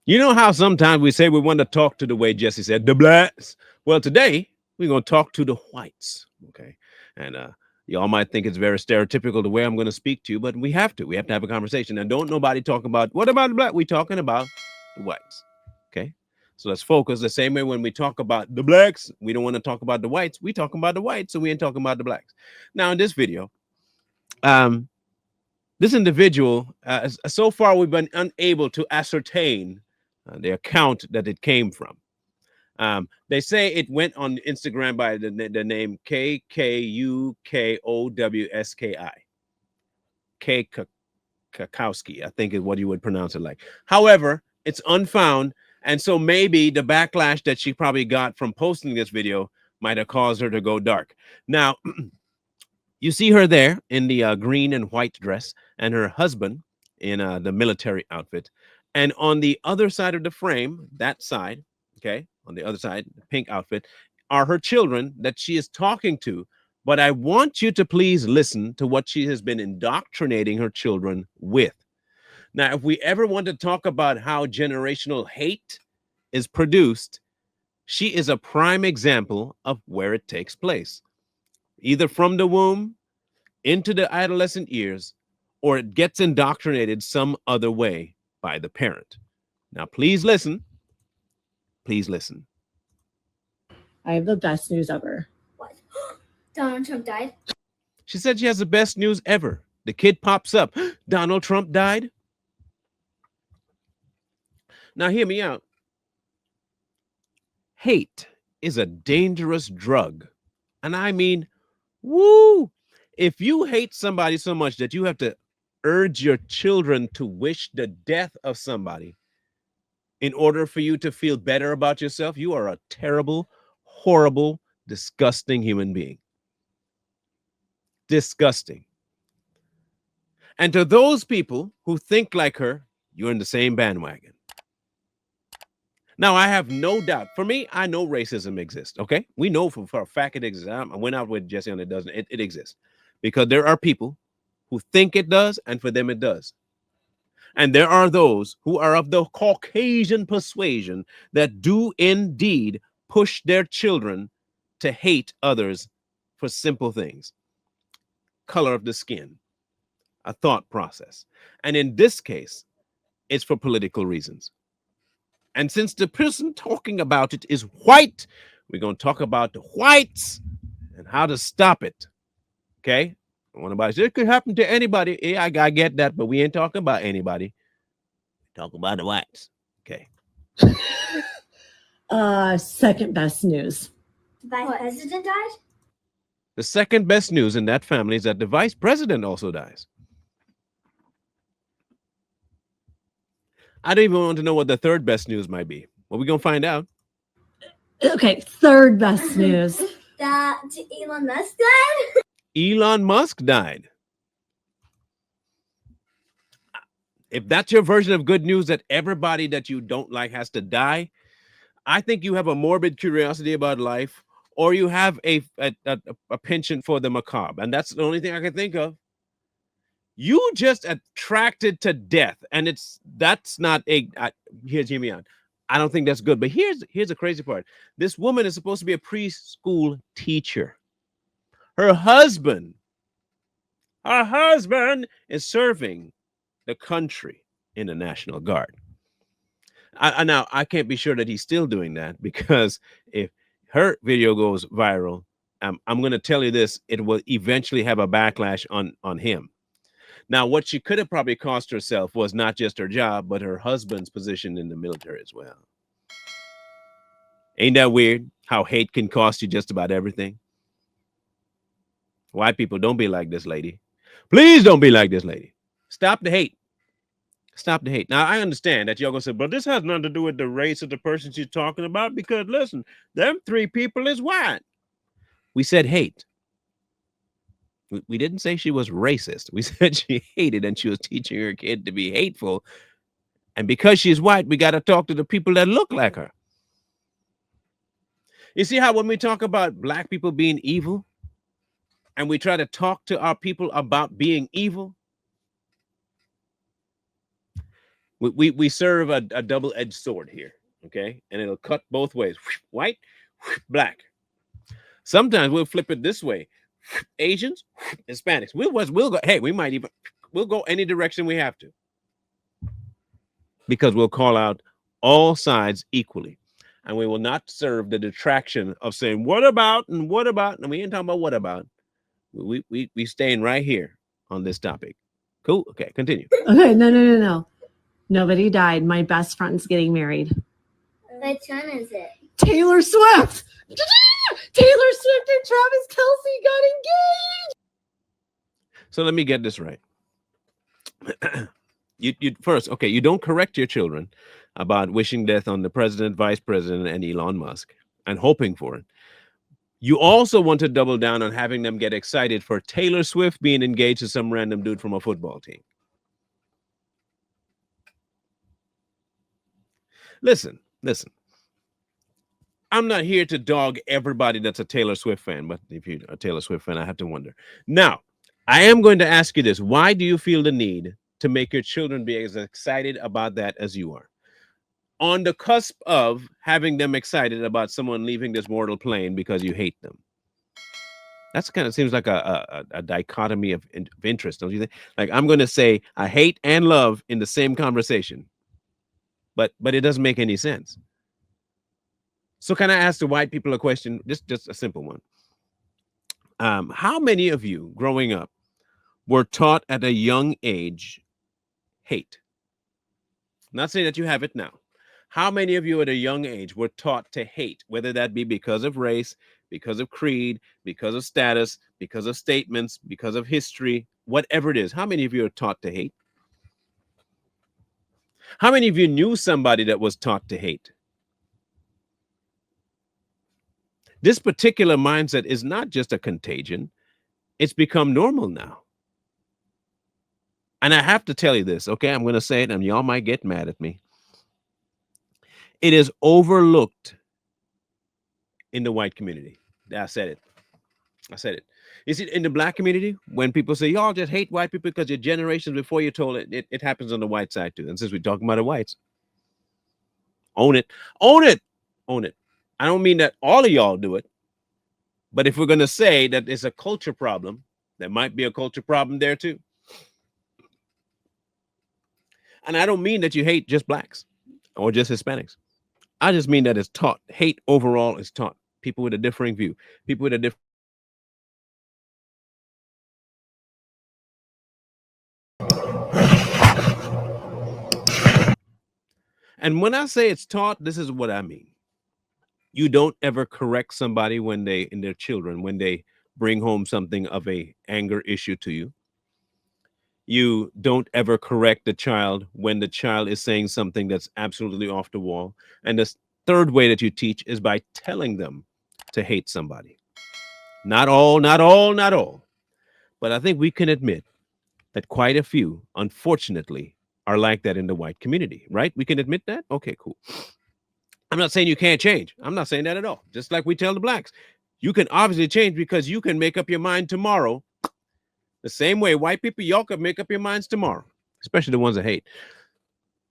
You know how sometimes we say we want to talk to the way Jesse said, the blacks? Well, today we're going to talk to the whites. Okay. And y'all might think it's very stereotypical the way I'm going to speak to you, but we have to. We have to have a conversation. And don't nobody talk about, what about the black? We're talking about the whites. Okay. So let's focus the same way when we talk about the blacks, we don't want to talk about the whites. We talking about the whites, so we ain't talking about the blacks. Now, in this video, um, this individual, so far, we've been unable to ascertain the account that it came from. They say it went on Instagram by the name KKUKOWSKI. K Kakowski, I think is what you would pronounce it like. However, it's unfound. And so maybe the backlash that she probably got from posting this video might have caused her to go dark. Now, you see her there in the green and white dress, and her husband in the military outfit. And on the other side of the frame, that side, okay, on the other side, the pink outfit, are her children that she is talking to. But I want you to please listen to what she has been indoctrinating her children with. Now, if we ever want to talk about how generational hate is produced, she is a prime example of where it takes place, either from the womb into the adolescent years, or it gets indoctrinated some other way by the parent. Now, please listen. Please listen. I have the best news ever. What? Donald Trump died? She said she has the best news ever. The kid pops up. Donald Trump died? Now, hear me out. Hate is a dangerous drug. And I mean, woo! If you hate somebody so much that you have to urge your children to wish the death of somebody in order for you to feel better about yourself, you are a terrible, horrible, disgusting human being. Disgusting. And to those people who think like her, you're in the same bandwagon. Now, I have no doubt. For me, I know racism exists. Okay, we know for a fact it exists. I went out with Jesse on it doesn't. It exists because there are people who think it does, and for them it does. And there are those who are of the Caucasian persuasion that do indeed push their children to hate others for simple things: color of the skin, a thought process. And in this case, it's for political reasons. And since the person talking about it is white, we're going to talk about the whites and how to stop it. Okay? Nobody says it could happen to anybody. Yeah, I get that, but we ain't talking about anybody. We're talking about the whites. Okay. Second best news. The vice president died? The second best news in that family is that the vice president also dies. I don't even want to know what the third best news might be. Well, we're going to find out. Okay, third best news. That Elon Musk died? Elon Musk died. If that's your version of good news, that everybody that you don't like has to die, I think you have a morbid curiosity about life, or you have a penchant for the macabre. And that's the only thing I can think of. You just attracted to death, and that's not a. Here's hear me out. I don't think that's good. But here's the crazy part. This woman is supposed to be a preschool teacher. Her husband is serving the country in the National Guard. Now I can't be sure that he's still doing that, because if her video goes viral, I'm going to tell you this: it will eventually have a backlash on him. Now, what she could have probably cost herself was not just her job, but her husband's position in the military as well. Ain't that weird how hate can cost you just about everything? White people, don't be like this lady. Please don't be like this lady. Stop the hate. Stop the hate. Now, I understand that y'all gonna say, but this has nothing to do with the race of the person she's talking about, because listen, them three people is white. We said hate. We didn't say she was racist. We said she hated, and she was teaching her kid to be hateful. And because she's white, we got to talk to the people that look like her. You see how when we talk about black people being evil, and we try to talk to our people about being evil, We serve a double-edged sword here, okay? And it'll cut both ways, white, black. Sometimes we'll flip it this way, Asians, Hispanics. We'll go. Hey, we might even we'll go any direction we have to because we'll call out all sides equally, and we will not serve the detraction of saying what about and what about, and we ain't talking about what about. We staying right here on this topic. Cool. Okay, continue. Okay, no. Nobody died. My best friend's getting married. Which one is it? Taylor Swift. Taylor Swift and Travis Kelce got engaged. So let me get this right. you first, okay, you don't correct your children about wishing death on the president, vice president, and Elon Musk and hoping for it. You also want to double down on having them get excited for Taylor Swift being engaged to some random dude from a football team. Listen. I'm not here to dog everybody that's a Taylor Swift fan, but if you're a Taylor Swift fan, I have to wonder. Now, I am going to ask you this. Why do you feel the need to make your children be as excited about that as you are? On the cusp of having them excited about someone leaving this mortal plane because you hate them. That's kind of seems like a dichotomy of interest, don't you think? Like I'm going to say I hate and love in the same conversation, but it doesn't make any sense. So can I ask the white people a question? Just a simple one. How many of you growing up were taught at a young age hate? Not saying that you have it now. How many of you at a young age were taught to hate, whether that be because of race, because of creed, because of status, because of statements, because of history, whatever it is? How many of you are taught to hate? How many of you knew somebody that was taught to hate? This particular mindset is not just a contagion. It's become normal now. And I have to tell you this, okay? I'm going to say it and y'all might get mad at me. It is overlooked in the white community. I said it. You see, in the black community, when people say, y'all just hate white people because your generations before you told it, it happens on the white side too. And since we're talking about the whites, own it. I don't mean that all of y'all do it. But if we're going to say that it's a culture problem, there might be a culture problem there too. And I don't mean that you hate just blacks or just Hispanics. I just mean that it's taught. Hate overall is taught. People with a differing view, people with a different. And when I say it's taught, this is what I mean. You don't ever correct somebody when in their children, when they bring home something of a anger issue to you. You don't ever correct the child when the child is saying something that's absolutely off the wall. And the third way that you teach is by telling them to hate somebody. Not all. But I think we can admit that quite a few, unfortunately, are like that in the white community, right? We can admit that? Okay, cool. I'm not saying you can't change. I'm not saying that at all. Just like we tell the blacks, you can obviously change because you can make up your mind tomorrow. The same way white people, y'all could make up your minds tomorrow, especially the ones that hate.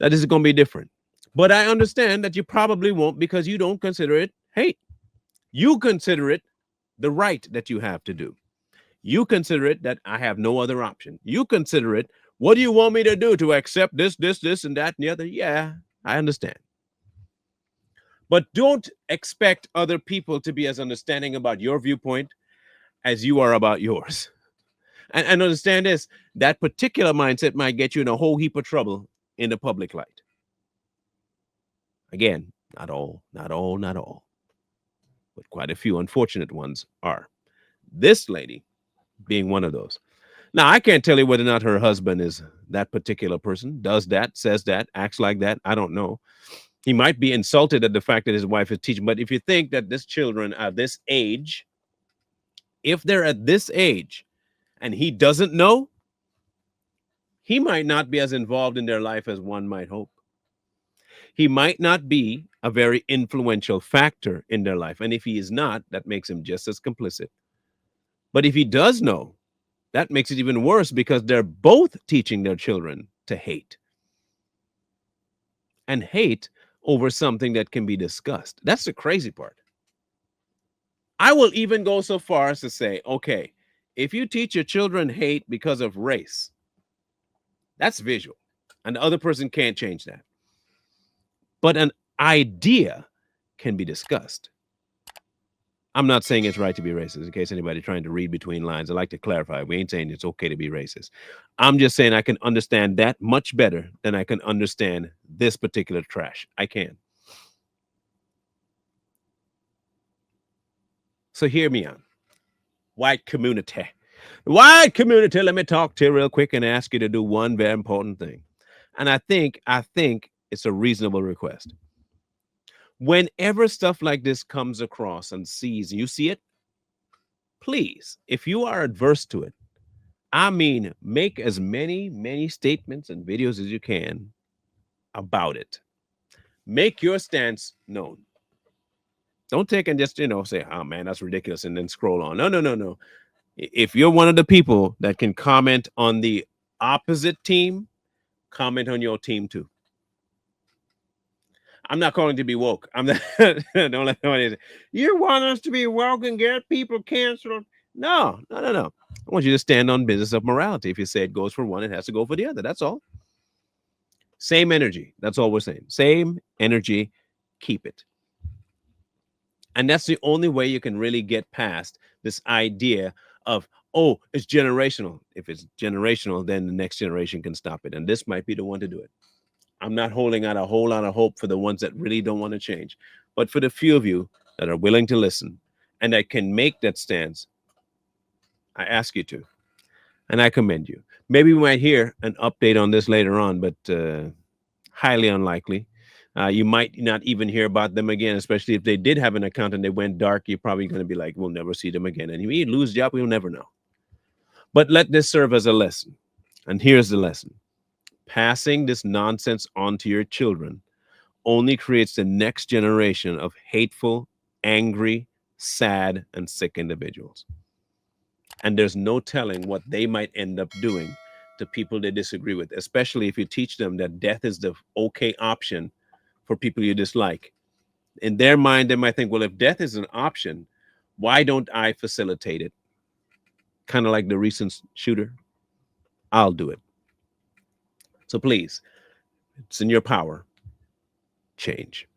That is going to be different. But I understand that you probably won't because you don't consider it hate. You consider it the right that you have to do. You consider it that I have no other option. You consider it, what do you want me to do to accept this, and that, and the other? Yeah, I understand. But don't expect other people to be as understanding about your viewpoint as you are about yours. And understand this, that particular mindset might get you in a whole heap of trouble in the public light. Again, not all, but quite a few unfortunate ones are. This lady being one of those. Now, I can't tell you whether or not her husband is that particular person, does that, says that, acts like that. I don't know. He might be insulted at the fact that his wife is teaching. But if you think that these children are this age, if they're at this age and he doesn't know, he might not be as involved in their life as one might hope. He might not be a very influential factor in their life. And if he is not, that makes him just as complicit. But if he does know, that makes it even worse because they're both teaching their children to hate. and hate over something that can be discussed. That's the crazy part. I will even go so far as to say, okay, if you teach your children hate because of race, that's visual, and the other person can't change that. But an idea can be discussed. I'm not saying it's right to be racist, in case anybody trying to read between lines. I like to clarify. We ain't saying it's okay to be racist. I'm just saying I can understand that much better than I can understand this particular trash. I can. So hear me out. White community. White community, let me talk to you real quick and ask you to do one very important thing. And I think it's a reasonable request. Whenever stuff like this comes across and sees, you see it, please, if you are adverse to it, I mean, make as many statements and videos as you can about it. Make your stance known. Don't take and just, say, oh man, that's ridiculous, and then scroll on. No. If you're one of the people that can comment on the opposite team, comment on your team too. I'm not calling to be woke. I'm not. Don't let nobody say, you want us to be woke and get people canceled. No. I want you to stand on business of morality. If you say it goes for one, it has to go for the other. That's all. Same energy. That's all we're saying. Same energy. Keep it. And that's the only way you can really get past this idea of, oh, it's generational. If it's generational, then the next generation can stop it. And this might be the one to do it. I'm not holding out a whole lot of hope for the ones that really don't want to change. But for the few of you that are willing to listen and that can make that stance, I ask you to. And I commend you. Maybe we might hear an update on this later on, but highly unlikely. You might not even hear about them again, especially if they did have an account and they went dark. You're probably going to be like, we'll never see them again. And if you lose job, we'll never know. But let this serve as a lesson. And here's the lesson. Passing this nonsense on to your children only creates the next generation of hateful, angry, sad, and sick individuals. And there's no telling what they might end up doing to people they disagree with, especially if you teach them that death is the okay option for people you dislike. In their mind, they might think, well, if death is an option, why don't I facilitate it? Kind of like the recent shooter. I'll do it. So please, it's in your power. Change.